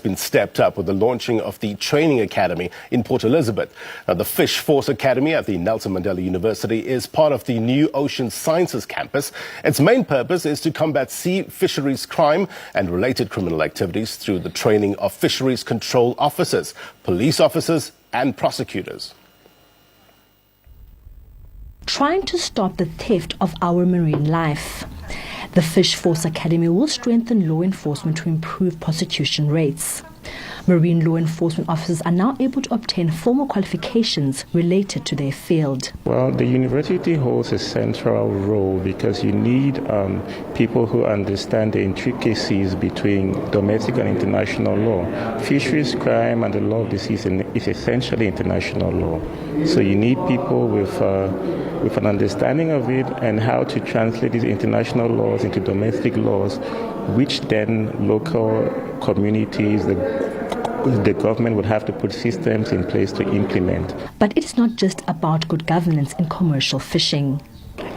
been stepped up with the launching of the Training Academy in Port Elizabeth. Now, the FishFORCE Academy at the Nelson Mandela University is part of the new Ocean Sciences campus. Its main purpose is to combat sea fisheries crime and related criminal activities through the training of fisheries control officers, police officers and prosecutors. Trying to stop the theft of our marine life. The FishFORCE Academy will strengthen law enforcement to improve prosecution rates. Marine law enforcement officers are now able to obtain formal qualifications related to their field. Well, the university holds a central role because you need people who understand the intricacies between domestic and international law. Fisheries crime and the law of the sea is essentially international law. So you need people with an understanding of it and how to translate these international laws into domestic laws, which then local communities, the government would have to put systems in place to implement. But it's not just about good governance in commercial fishing.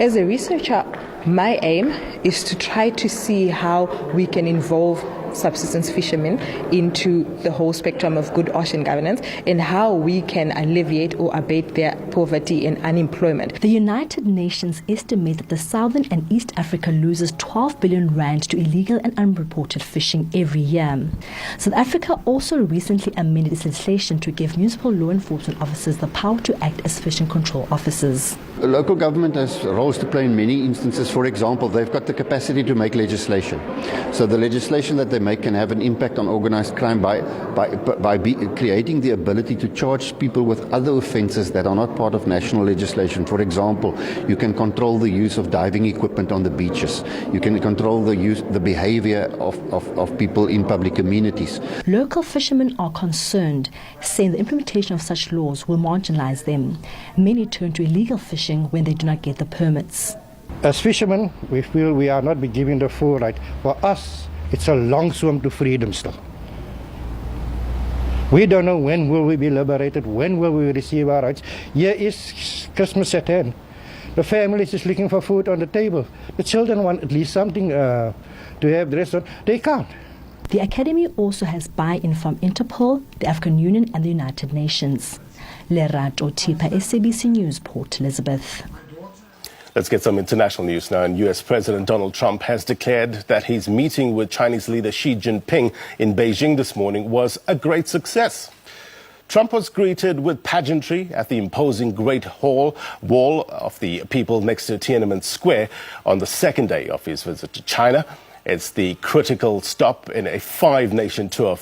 As a researcher, my aim is to try to see how we can involve subsistence fishermen into the whole spectrum of good ocean governance and how we can alleviate or abate their poverty and unemployment. The United Nations estimates that the Southern and East Africa loses 12 billion rand to illegal and unreported fishing every year. South Africa also recently amended its legislation to give municipal law enforcement officers the power to act as fishing control officers. The local government has roles to play in many instances. For example, they've got the capacity to make legislation. So the legislation that they make can have an impact on organized crime by creating the ability to charge people with other offences that are not part of national legislation. For example, you can control the use of diving equipment on the beaches. You can control the behavior of people in public amenities. Local fishermen are concerned, saying the implementation of such laws will marginalize them. Many turn to illegal fishing when they do not get the permits. As fishermen, we feel we are not being given the full right. For us, it's a long swim to freedom still. We don't know when will we be liberated, when will we receive our rights. Here is Christmas at hand. The families is looking for food on the table. The children want at least something to have dressed on. They can't. The Academy also has buy-in from Interpol, the African Union and the United Nations. Lerato Tipa, SABC News, Port Elizabeth. Let's get some international news now. And US President Donald Trump has declared that his meeting with Chinese leader Xi Jinping in Beijing this morning was a great success. Trump was greeted with pageantry at the imposing Great Wall of the People next to Tiananmen Square on the second day of his visit to China. It's the critical stop in a 5-nation tour.